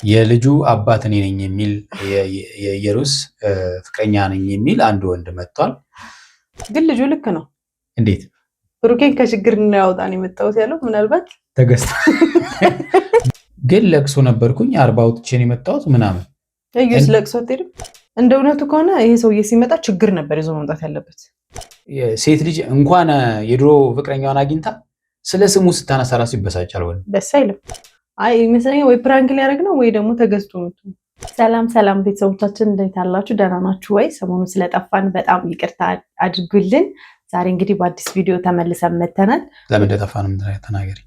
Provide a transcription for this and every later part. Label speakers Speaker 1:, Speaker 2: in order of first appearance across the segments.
Speaker 1: የልጁ አባት እኔ ነኝ የሚል የኢየሩስ ፍቅረኛ ነኝ የሚል አንድ ወንድ መጥቷል።
Speaker 2: ግን ልጁ ልክ ነው።
Speaker 1: እንዴት
Speaker 2: ብሩኬን ከችግር እናያወጣን የመጣሁት ያለው ምናልባት
Speaker 1: ተገዝተ ግን ለቅሶ ነበርኩኝ 40 አውጥቼን የመጣሁት ምናምን
Speaker 2: እዩስ ለቅሶ አትሄድም። እንደ እውነቱ ከሆነ ይሄ ሰውዬ ሲመጣ ችግር ነበር ይዞ መምጣት ያለበት።
Speaker 1: ሴት ልጅ እንኳን የድሮ ፍቅረኛዋን አግኝታ ስለ ስሙ ስታነሳ ራሱ ይበሳጫል። ወይ
Speaker 2: ደስ አይልም። አይ ይመስለኛል ወይ ፕራንክ ሊያደርግ ነው ወይ ደግሞ ተገዝቶ መጥቶ። ሰላም ሰላም ቤተሰቦቻችን እንዴት አላችሁ? ደህና ናችሁ ወይ? ሰሞኑን ስለጠፋን በጣም ይቅርታ አድርጉልን። ዛሬ እንግዲህ በአዲስ ቪዲዮ ተመልሰን መተናል።
Speaker 1: ለምን እንደጠፋን ተናገሪ።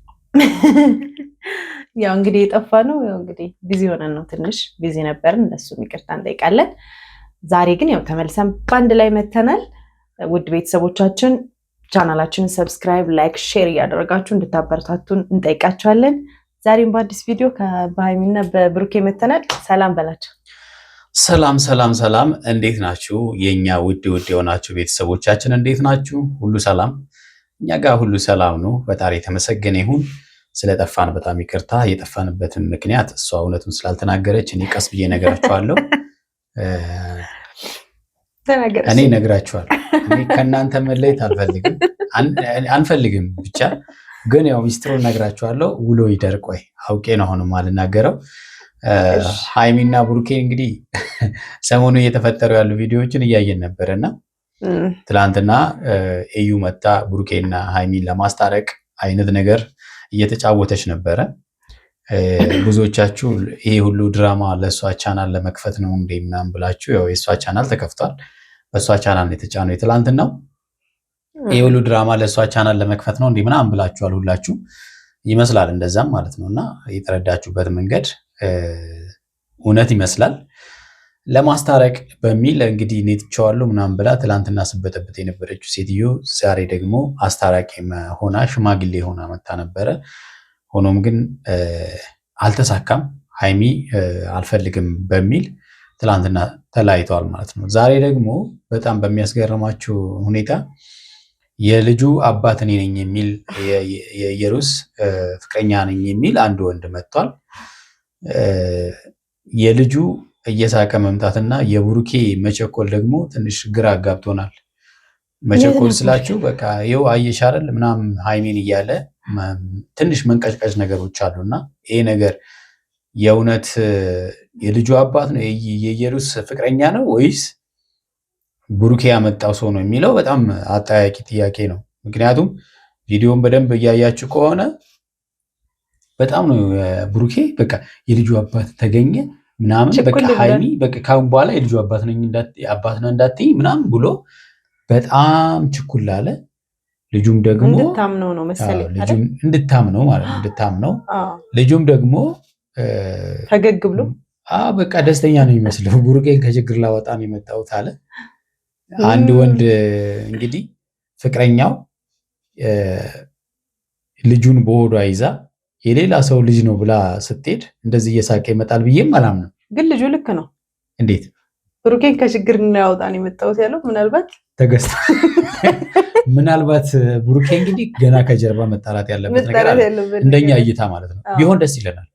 Speaker 2: ያው እንግዲህ የጠፋ ነው ያው እንግዲህ ቢዚ ሆነን ነው፣ ትንሽ ቢዚ ነበርን። እነሱም ይቅርታ እንጠይቃለን። ዛሬ ግን ያው ተመልሰን በአንድ ላይ መተናል። ውድ ቤተሰቦቻችን ቻናላችንን ሰብስክራይብ፣ ላይክ፣ ሼር እያደረጋችሁ እንድታበረታቱን እንጠይቃችኋለን። ዛሬም በአዲስ ቪዲዮ በሀይሚና በብሩኬ መተናል። ሰላም በላቸው።
Speaker 1: ሰላም ሰላም ሰላም፣ እንዴት ናችሁ የኛ ውድ የሆናችሁ ቤተሰቦቻችን? እንዴት ናችሁ? ሁሉ ሰላም? እኛ ጋር ሁሉ ሰላም ነው። ፈጣሪ የተመሰገነ ይሁን። ስለጠፋን በጣም ይቅርታ። የጠፋንበትን ምክንያት እሷ እውነቱን ስላልተናገረች እኔ ቀስ ብዬ ነግራችኋለሁ። እኔ ነግራችኋለሁ። እኔ ከእናንተ መለየት አንፈልግም ብቻ ግን ያው ሚስጥሩን ነግራችኋለሁ። ውሎ ይደር። ቆይ አውቄ ነው አሁንም አልናገረው። ሃይሚና ብሩኬን እንግዲህ ሰሞኑ እየተፈጠሩ ያሉ ቪዲዮዎችን እያየን ነበረና ትላንትና እዩ መጣ ብሩኬና ሃይሚን ለማስታረቅ አይነት ነገር እየተጫወተች ነበረ። ብዙዎቻችሁ ይሄ ሁሉ ድራማ ለእሷ ቻናል ለመክፈት ነው እንዴ ምናምን ብላችሁ፣ ያው የእሷ ቻናል ተከፍቷል። በእሷ ቻናል የተጫነው የትላንትናው ይሄ ሁሉ ድራማ ለእሷ ቻናል ለመክፈት ነው እንዴ ምናምን ብላችኋል ሁላችሁ ይመስላል። እንደዛም ማለት ነው። እና የተረዳችሁበት መንገድ እውነት ይመስላል። ለማስታረቅ በሚል እንግዲህ እኔ ትቼዋለሁ ምናምን ብላ ትላንትና ስበጠብጥ የነበረችው ሴትዮ ዛሬ ደግሞ አስታራቂ ሆና ሽማግሌ ሆና መታ ነበረ። ሆኖም ግን አልተሳካም። ሃይሚ አልፈልግም በሚል ትላንትና ተለያይተዋል ማለት ነው። ዛሬ ደግሞ በጣም በሚያስገርማችሁ ሁኔታ የልጁ አባት እኔ ነኝ የሚል የኢየሩስ ፍቅረኛ ነኝ የሚል አንድ ወንድ መጥቷል። የልጁ እየሳቀ መምጣትና የብሩኬ መቸኮል ደግሞ ትንሽ ግራ አጋብቶናል። መቸኮል ስላችሁ በቃ ይኸው አየሽ አይደል ምናምን ሃይሚን እያለ ትንሽ መንቀጭቀጭ ነገሮች አሉና ይሄ ነገር የእውነት የልጁ አባት ነው የኢየሩስ ፍቅረኛ ነው ወይስ ብሩኬ ያመጣው ሰው ነው የሚለው በጣም አጠያቂ ጥያቄ ነው። ምክንያቱም ቪዲዮን በደንብ እያያችሁ ከሆነ በጣም ነው ብሩኬ በቃ የልጁ አባት ተገኘ ምናምን በቃ ሃይሚ በቃ ካሁን በኋላ የልጁ አባት ነው እንዳትይ ምናምን ብሎ በጣም ችኩል አለ። ልጁም ደግሞ
Speaker 2: እንድታምነው ነው መሰለኝ
Speaker 1: ልጁም እንድታምነው ማለት ነው እንድታምነው ልጁም ደግሞ
Speaker 2: ፈገግ ብሎ
Speaker 1: በቃ ደስተኛ ነው የሚመስለው። ብሩኬን ከችግር ላወጣ ነው የመጣሁት አለ። አንድ ወንድ እንግዲህ ፍቅረኛው ልጁን በሆዷ ይዛ የሌላ ሰው ልጅ ነው ብላ ስትሄድ እንደዚህ እየሳቀ ይመጣል ብዬም አላምንም።
Speaker 2: ግን ልጁ ልክ ነው።
Speaker 1: እንዴት
Speaker 2: ብሩኬን ከችግር እናያወጣን የመጣሁት ያለው ምናልባት ተገዝተ
Speaker 1: ምናልባት ብሩኬ እንግዲህ ገና ከጀርባ መጣላት ያለበት ነገር አለ እንደኛ እይታ ማለት ነው። ቢሆን ደስ ይለናል።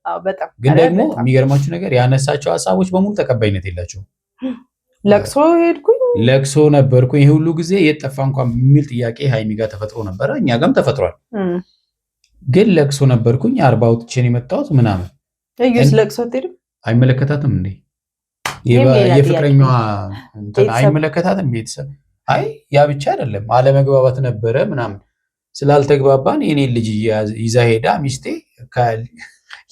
Speaker 1: ግን ደግሞ የሚገርማችሁ ነገር ያነሳቸው ሀሳቦች በሙሉ ተቀባይነት የላቸውም።
Speaker 2: ለቅሶ ሄድኩኝ፣
Speaker 1: ለቅሶ ነበርኩኝ፣ ይሄ ሁሉ ጊዜ የጠፋ እንኳን የሚል ጥያቄ ሃይሚ ጋር ተፈጥሮ ነበረ፣ እኛ ጋርም ተፈጥሯል። ግን ለቅሶ ነበርኩኝ 40 አውጥቼን የመጣሁት ምናምን
Speaker 2: እዩስ ለቅሶ አትሄድም።
Speaker 1: አይመለከታትም እንዴ የፍቅረኛዋ እንትን አይመለከታትም ቤተሰብ። አይ ያ ብቻ አይደለም አለመግባባት ነበረ ምናምን ስላልተግባባን የኔ ልጅ ይዛ ሄዳ ሚስቴ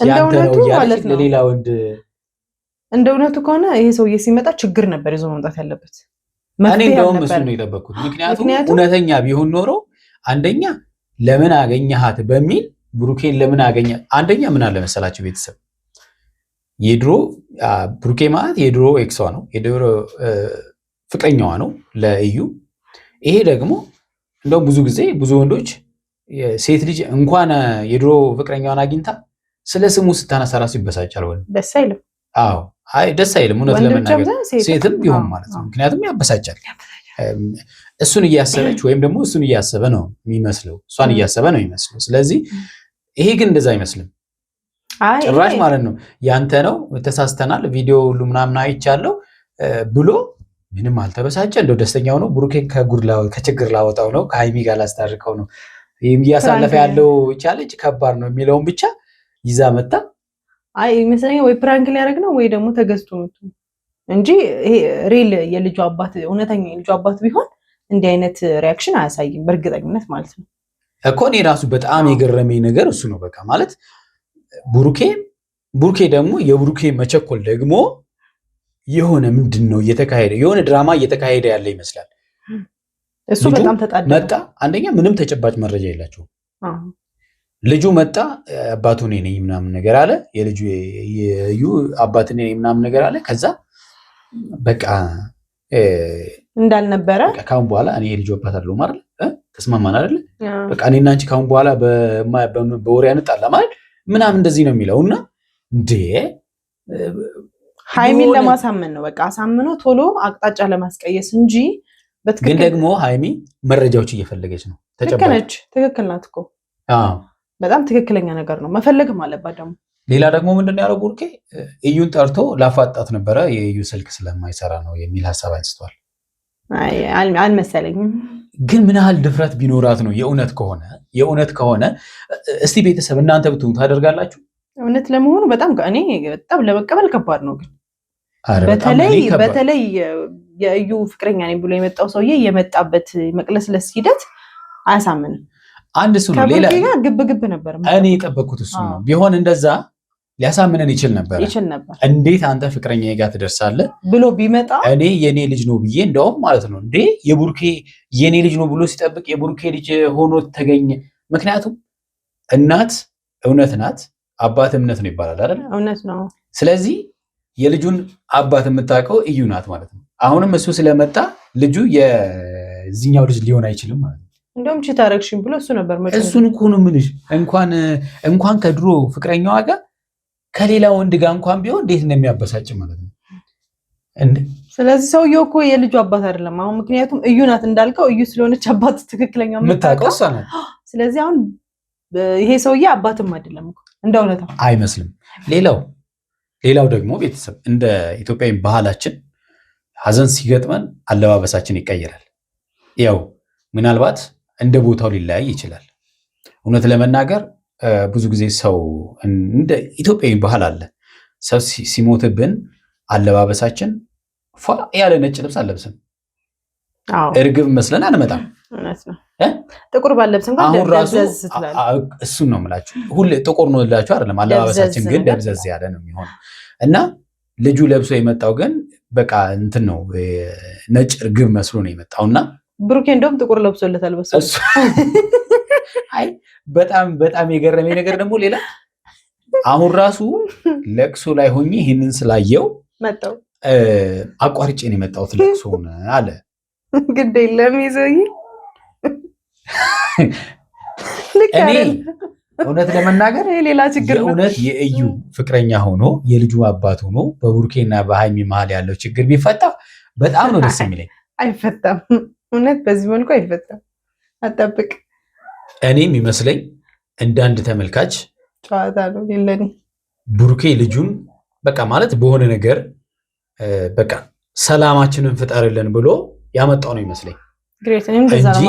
Speaker 1: ያንተ ነው ያለች ለሌላ ወንድ።
Speaker 2: እንደ እውነቱ ከሆነ ይሄ ሰውዬ ሲመጣ ችግር ነበር ይዞ መምጣት ያለበት።
Speaker 1: እኔ እንደውም እሱ ነው የጠበቅኩት። ምክንያቱም እውነተኛ ቢሆን ኖሮ አንደኛ ለምን አገኘሃት በሚል ብሩኬን ለምን አገኘ አንደኛ ምን አለ መሰላችሁ ቤተሰብ የድሮ ብሩኬ ማለት የድሮ ኤክሷ ነው፣ የድሮ ፍቅረኛዋ ነው ለእዩ። ይሄ ደግሞ እንደውም ብዙ ጊዜ ብዙ ወንዶች ሴት ልጅ እንኳን የድሮ ፍቅረኛዋን አግኝታ ስለ ስሙ ስታነሳ ራሱ ይበሳጫል። ወይ ደስ አይልም? አዎ አይ ደስ አይልም። እውነት ለመናገር ሴትም ቢሆን ማለት ነው። ምክንያቱም ያበሳጫል። እሱን እያሰበች ወይም ደግሞ እሱን እያሰበ ነው የሚመስለው፣ እሷን እያሰበ ነው የሚመስለው። ስለዚህ ይሄ ግን እንደዛ አይመስልም። ጭራሽ ማለት ነው ያንተ ነው ተሳስተናል፣ ቪዲዮ ሁሉ ምናምን አይቻለሁ ብሎ ምንም አልተበሳጨ፣ እንደው ደስተኛው ነው። ብሩኬን ከችግር ላወጣው ነው፣ ከሀይሚ ጋር ላስታርቀው ነው፣ እያሳለፈ ያለው ቻሌንጅ ከባድ ነው የሚለውን ብቻ ይዛ መጣ።
Speaker 2: አይ ይመስለኛል ወይ ፕራንክ ሊያደርግ ነው ወይ ደግሞ ተገዝቶ መጥቶ እንጂ ይሄ ሪል የልጁ አባት እውነተኛ የልጁ አባት ቢሆን እንዲህ አይነት ሪያክሽን አያሳይም በእርግጠኝነት ማለት ነው
Speaker 1: እኮ። እኔ ራሱ በጣም የገረመኝ ነገር እሱ ነው። በቃ ማለት ቡሩኬ ደግሞ የቡሩኬ መቸኮል ደግሞ የሆነ ምንድን ነው እየተካሄደ የሆነ ድራማ እየተካሄደ ያለ ይመስላል።
Speaker 2: እሱ በጣም ተጣደፈ።
Speaker 1: መጣ አንደኛ ምንም ተጨባጭ መረጃ የላቸውም። ልጁ መጣ አባቱ እኔ ነኝ ምናምን ነገር አለ። የልጁ የዩ አባት እኔ ነኝ ምናምን ነገር አለ። ከዛ በቃ
Speaker 2: እንዳልነበረ
Speaker 1: ካሁን በኋላ እኔ የልጁ አባት አይደለሁም አይደል? ተስማማን አይደል? በቃ እኔና አንቺ ካሁን በኋላ በወሬ አንጣላ ማለት ምናምን እንደዚህ ነው የሚለው እና እንዴ
Speaker 2: ሃይሚን ለማሳመን ነው በቃ አሳምኖ ቶሎ አቅጣጫ ለማስቀየስ እንጂ
Speaker 1: ግን ደግሞ ሃይሚ መረጃዎች እየፈለገች ነው።
Speaker 2: ትክክል ናት እኮ በጣም ትክክለኛ ነገር ነው። መፈለግም አለባት ደግሞ።
Speaker 1: ሌላ ደግሞ ምንድን ያለው ቡርኬ እዩን ጠርቶ ላፋጣት ነበረ የእዩ ስልክ ስለማይሰራ ነው የሚል ሀሳብ አንስቷል።
Speaker 2: አልመሰለኝም።
Speaker 1: ግን ምን ያህል ድፍረት ቢኖራት ነው የእውነት ከሆነ እስቲ ቤተሰብ እናንተ ብትሆኑ ታደርጋላችሁ?
Speaker 2: እውነት ለመሆኑ በጣም ለመቀበል ከባድ ነው። ግን በተለይ የእዩ ፍቅረኛ ነኝ ብሎ የመጣው ሰውዬ የመጣበት መቅለስለስ ሂደት አያሳምንም።
Speaker 1: አንድ እሱ ነው። ሌላ
Speaker 2: ግብ ነበር።
Speaker 1: እኔ የጠበኩት እሱ ነው። ቢሆን እንደዛ ሊያሳምነን ይችል ነበር። እንዴት አንተ ፍቅረኛ ጋር ትደርሳለህ
Speaker 2: ብሎ ቢመጣ እኔ
Speaker 1: የኔ ልጅ ነው ብዬ እንደውም ማለት ነው እንዴ የቡርኬ የኔ ልጅ ነው ብሎ ሲጠብቅ የቡርኬ ልጅ ሆኖ ተገኘ። ምክንያቱም እናት እውነት ናት፣ አባት እምነት ነው ይባላል አይደል?
Speaker 2: እውነት ነው።
Speaker 1: ስለዚህ የልጁን አባት የምታውቀው እዩ ናት ማለት ነው። አሁንም እሱ ስለመጣ ልጁ የዚህኛው ልጅ ሊሆን አይችልም ማለት ነው።
Speaker 2: እንደውም ቺ ታረክሽኝ ብሎ እሱ ነበር ማለት ነው።
Speaker 1: እሱን እኮ ነው የምልሽ። እንኳን ከድሮ ፍቅረኛዋ ጋር ከሌላ ወንድ ጋር እንኳን ቢሆን እንዴት እንደሚያበሳጭ ማለት ነው።
Speaker 2: ስለዚህ ሰውየው እኮ የልጁ አባት አይደለም አሁን። ምክንያቱም እዩ ናት እንዳልከው፣ እዩ ስለሆነች አባት ትክክለኛው
Speaker 1: የምታውቀው እሷ ናት።
Speaker 2: ስለዚህ አሁን ይሄ ሰውዬ አባትም አይደለም እኮ እንደ እውነታው
Speaker 1: አይመስልም። ሌላው ደግሞ ቤተሰብ እንደ ኢትዮጵያዊ ባህላችን ሀዘን ሲገጥመን አለባበሳችን ይቀየራል። ያው ምናልባት እንደ ቦታው ሊለያይ ይችላል። እውነት ለመናገር ብዙ ጊዜ ሰው እንደ ኢትዮጵያዊ ባህል አለ። ሰው ሲሞትብን አለባበሳችን ፏ ያለ ነጭ ልብስ አለብስም፣ እርግብ መስለን አንመጣም።
Speaker 2: ጥቁር ባለብስም
Speaker 1: አሁን ራሱ እሱን ነው የምላችሁ። ሁሌ ጥቁር ነው ልላችሁ አይደለም፣ አለባበሳችን ግን ደብዘዝ ያለ ነው የሚሆነው እና ልጁ ለብሶ የመጣው ግን በቃ እንትን ነው ነጭ እርግብ መስሎ ነው የመጣውና
Speaker 2: ብሩኬ እንደውም ጥቁር ለብሶለታል።
Speaker 1: አይ በጣም የገረመኝ ነገር ደግሞ ሌላ አሁን ራሱ ለቅሶ ላይ ሆኜ ይህንን ስላየው
Speaker 2: መጣው
Speaker 1: አቋርጬ ነው የመጣሁት ለቅሶውን አለ።
Speaker 2: ግድ የለም ይዘይ
Speaker 1: እኔ እውነት ለመናገር
Speaker 2: ሌላ ችግር ነው።
Speaker 1: እውነት የእዩ ፍቅረኛ ሆኖ የልጁ አባት ሆኖ በቡርኬና በሃይሚ መሀል ያለው ችግር ቢፈታ በጣም ነው ደስ የሚለኝ።
Speaker 2: አይፈታም፣ እውነት በዚህ መልኩ አይፈታም። አጠብቅ።
Speaker 1: እኔም ይመስለኝ እንደ አንድ ተመልካች
Speaker 2: ጨዋታ ነው ለኔ።
Speaker 1: ቡርኬ ልጁን በቃ ማለት በሆነ ነገር በቃ ሰላማችንን ፍጠርልን ብሎ ያመጣው ነው ይመስለኝ እንጂ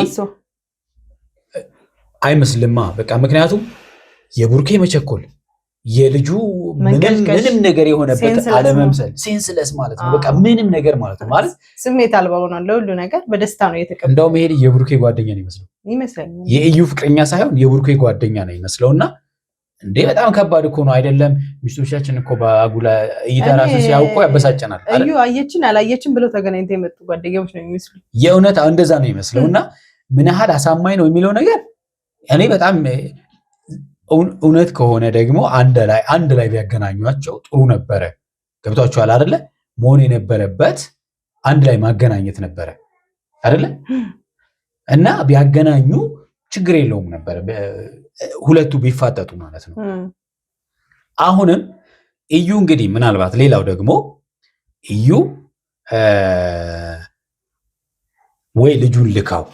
Speaker 1: አይመስልማ። በቃ ምክንያቱም የቡርኬ መቸኮል የልጁ ምንም ነገር የሆነበት አለመምሰል ሴንስለስ ማለት ነው። በቃ ምንም ነገር ማለት ነው ማለት
Speaker 2: ስሜት አልባ ሆኗል። ለሁሉ ነገር በደስታ ነው የተቀበለው።
Speaker 1: እንደውም ይሄ የቡርኬ ጓደኛ ነው ይመስለኛል። የእዩ ፍቅረኛ ሳይሆን የቡርኬ ጓደኛ ነው ይመስለውና እንዴ በጣም ከባድ እኮ ነው አይደለም? ሚስቶቻችን እኮ በአጉላ እይታ ራሱ ሲያውቁ ያበሳጨናል።
Speaker 2: እዩ አየችን አላየችን ብለው ተገናኝተው የመጡ ጓደኛዎች ነው የሚመስሉ።
Speaker 1: የእውነት እንደዛ ነው ይመስለውና ምን ያህል አሳማኝ ነው የሚለው ነገር እኔ በጣም እውነት ከሆነ ደግሞ አንድ ላይ ቢያገናኟቸው ጥሩ ነበረ። ገብቷችኋል አይደለ? መሆን የነበረበት አንድ ላይ ማገናኘት ነበረ አይደለ? እና ቢያገናኙ ችግር የለውም ነበረ፣ ሁለቱ ቢፋጠጡ ማለት ነው። አሁንም እዩ እንግዲህ ምናልባት ሌላው ደግሞ እዩ ወይ ልጁን ልካው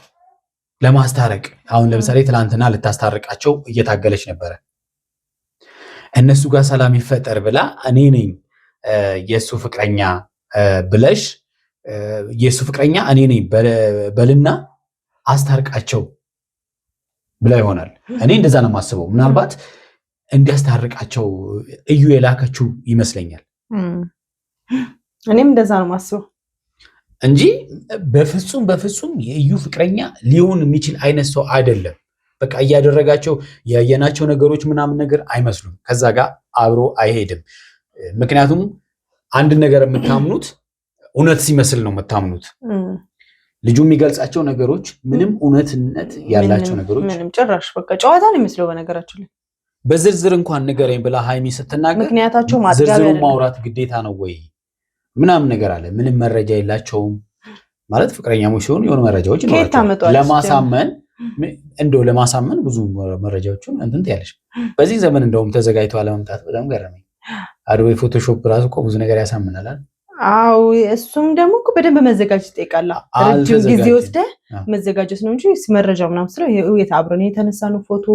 Speaker 1: ለማስታረቅ አሁን ለምሳሌ ትናንትና ልታስታርቃቸው እየታገለች ነበረ። እነሱ ጋር ሰላም ይፈጠር ብላ እኔ ነኝ የእሱ ፍቅረኛ ብለሽ የእሱ ፍቅረኛ እኔ ነኝ በልና አስታርቃቸው ብላ ይሆናል። እኔ እንደዛ ነው የማስበው። ምናልባት እንዲያስታርቃቸው እዩ የላከችው ይመስለኛል።
Speaker 2: እኔም እንደዛ ነው የማስበው
Speaker 1: እንጂ በፍጹም የእዩ ፍቅረኛ ሊሆን የሚችል አይነት ሰው አይደለም። በቃ እያደረጋቸው ያየናቸው ነገሮች ምናምን ነገር አይመስሉም። ከዛ ጋር አብሮ አይሄድም። ምክንያቱም አንድ ነገር የምታምኑት እውነት ሲመስል ነው የምታምኑት። ልጁ የሚገልጻቸው ነገሮች ምንም እውነትነት ያላቸው ነገሮች
Speaker 2: ምንም ጭራሽ በቃ ጨዋታ ነው የሚመስለው። በነገራችን ላይ
Speaker 1: በዝርዝር እንኳን ንገረኝ ብላ ሃይሚ ስትናገር
Speaker 2: ምክንያታቸው
Speaker 1: ዝርዝሩ ማውራት ግዴታ ነው ወይ ምናምን ነገር አለ። ምንም መረጃ የላቸውም ማለት ፍቅረኛሞች ሲሆኑ የሆኑ መረጃዎች ይኖራቸዋል ለማሳመን ብዙ መረጃዎችን እንትን ትያለሽ። በዚህ ዘመን እንደውም ተዘጋጅቶ አለመምጣት በጣም ገረመኝ። አዶቤ ፎቶሾፕ ራሱ እኮ ብዙ ነገር ያሳምናል።
Speaker 2: አዎ እሱም ደግሞ በደንብ መዘጋጀት ይጠይቃል። ረጅም ጊዜ ወስደህ መዘጋጀት ነው እንጂ መረጃ ምናምን ስለ የት አብረን የተነሳ ነው ፎቶ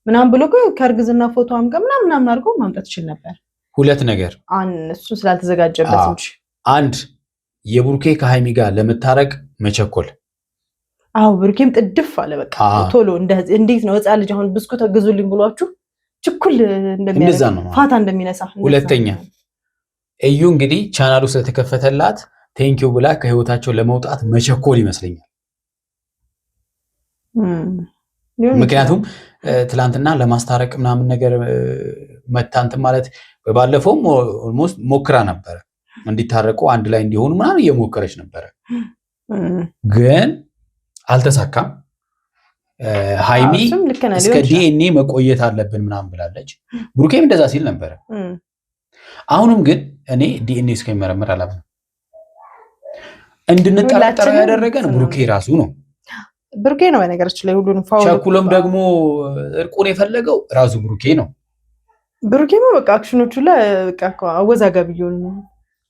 Speaker 2: ምናምን ብሎ ከእርግዝና ፎቶ አምጋ ምናምን አድርጎ ማምጣት ይችል ነበር።
Speaker 1: ሁለት ነገር
Speaker 2: እሱ ስላልተዘጋጀበት እንጂ
Speaker 1: አንድ የቡርኬ ከሃይሚ ጋር ለመታረቅ መቸኮል።
Speaker 2: አዎ ብሩኬም ጥድፍ አለ በቃ ቶሎ እንዴት ነው ህፃን ልጅ አሁን ብስኩት ግዙልኝ ብሏችሁ ችኩል እንደሚያደርግ ፋታ እንደሚነሳ።
Speaker 1: ሁለተኛ እዩ እንግዲህ ቻናሉ ስለተከፈተላት ቴንኪው ብላ ከህይወታቸው ለመውጣት መቸኮል ይመስለኛል። ምክንያቱም ትላንትና ለማስታረቅ ምናምን ነገር መታንት ማለት ባለፈውም ኦልሞስት ሞክራ ነበረ እንዲታረቁ አንድ ላይ እንዲሆኑ ምናምን እየሞከረች ነበረ፣ ግን አልተሳካም። ሃይሚ እስከ ዲኤንኤ መቆየት አለብን ምናምን ብላለች። ብሩኬም እንደዛ ሲል ነበረ። አሁንም ግን እኔ ዲኤንኤ እስከሚመረመር አላምንም። እንድንጠራጠር ያደረገን ብሩኬ ራሱ ነው።
Speaker 2: ብሩኬ ነው በነገራችን ላይ ሁሉንም
Speaker 1: ቸኩሎም ደግሞ እርቁን የፈለገው ራሱ ብሩኬ ነው።
Speaker 2: ብሩኬ ነው በቃ አክሽኖቹ ላይ በቃ አወዛጋቢ እየሆኑ ነው።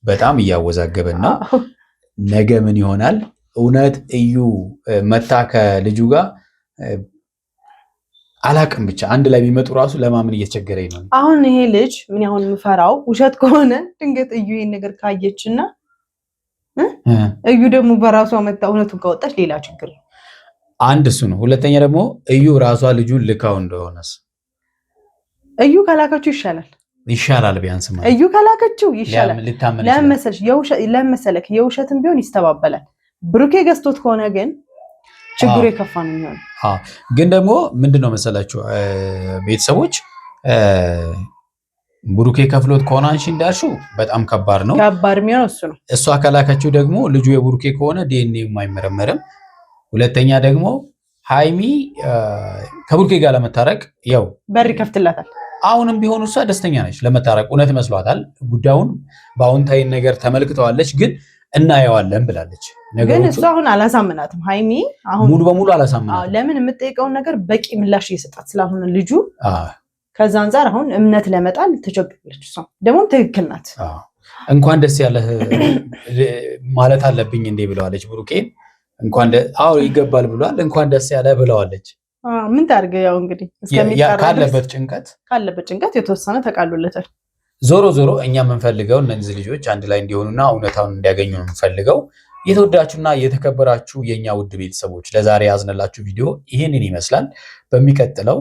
Speaker 1: በጣም እያወዛገበን ነው። ነገ ምን ይሆናል? እውነት እዩ መታ ከልጁ ጋር አላቅም ብቻ አንድ ላይ ቢመጡ ራሱ ለማመን እየተቸገረኝ ነው።
Speaker 2: አሁን ይሄ ልጅ ምን ያሁን የምፈራው ውሸት ከሆነ ድንገት እዩ ይሄን ነገር ካየችና እዩ ደግሞ በራሷ መታ እውነቱን ካወጣች ሌላ ችግር ነው።
Speaker 1: አንድ እሱ ነው። ሁለተኛ ደግሞ እዩ ራሷ ልጁን ልካው እንደሆነስ
Speaker 2: እዩ ከላከችው ይሻላል
Speaker 1: ቢያንስ ማለት
Speaker 2: እዩ ከላከችው ይሻላል። ለመሰለክ የውሸትም ቢሆን ይስተባበላል። ብሩኬ ገዝቶት ከሆነ ግን ችግሩ የከፋ ነው የሚሆነው።
Speaker 1: ግን ደግሞ ምንድነው መሰላችሁ ቤተሰቦች ብሩኬ ከፍሎት ከሆነ አንቺ እንዳልሽው በጣም ከባድ ነው።
Speaker 2: ከባድ የሚሆነው እሱ ነው።
Speaker 1: እሷ ከላከችው ደግሞ ልጁ የብሩኬ ከሆነ ዲኤንኤ አይመረመርም። ሁለተኛ ደግሞ ሃይሚ ከብሩኬ ጋር ለመታረቅ ያው
Speaker 2: በር ይከፍትላታል።
Speaker 1: አሁንም ቢሆን እሷ ደስተኛ ነች ለመታረቅ። እውነት መስሏታል። ጉዳዩን በአዎንታዊ ነገር ተመልክተዋለች። ግን እናየዋለን ብላለች።
Speaker 2: ግን እሱ አሁን አላሳምናትም። ሃይሚ አሁን
Speaker 1: ሙሉ በሙሉ አላሳምናትም።
Speaker 2: ለምን የምጠይቀውን ነገር በቂ ምላሽ እየሰጣት ስላልሆነ ልጁ ከዛ አንጻር አሁን እምነት ለመጣል ተቸግራለች። እሷ ደግሞ ትክክል ናት።
Speaker 1: እንኳን ደስ ያለህ ማለት አለብኝ እንዴ ብለዋለች። ብሩኬ እንኳን ይገባል ብሏል። እንኳን ደስ ያለህ ብለዋለች።
Speaker 2: ምን ታርገ ያው እንግዲህ
Speaker 1: ካለበት
Speaker 2: ጭንቀት የተወሰነ ተቃሎለታል።
Speaker 1: ዞሮ እኛ የምንፈልገው እነዚህ ልጆች አንድ ላይ እንዲሆኑና እውነታውን እንዲያገኙ ነው የምንፈልገው። የተወዳችሁና የተከበራችሁ የኛ ውድ ቤተሰቦች ለዛሬ ያዝነላችሁ ቪዲዮ ይህንን ይመስላል። በሚቀጥለው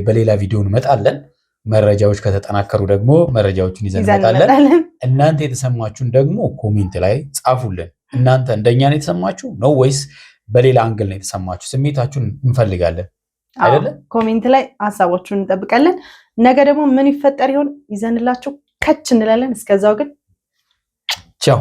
Speaker 1: በሌላ ቪዲዮ እንመጣለን። መረጃዎች ከተጠናከሩ ደግሞ መረጃዎችን ይዘን እንመጣለን። እናንተ የተሰማችሁን ደግሞ ኮሜንት ላይ ጻፉልን። እናንተ እንደኛ ነው የተሰማችሁ ነው ወይስ በሌላ አንግል ነው የተሰማችሁ? ስሜታችሁን እንፈልጋለን አይደለ?
Speaker 2: ኮሜንት ላይ ሀሳቦቹን እንጠብቃለን። ነገ ደግሞ ምን ይፈጠር ይሆን ይዘንላችሁ ከች እንላለን። እስከዛው ግን
Speaker 1: ቻው።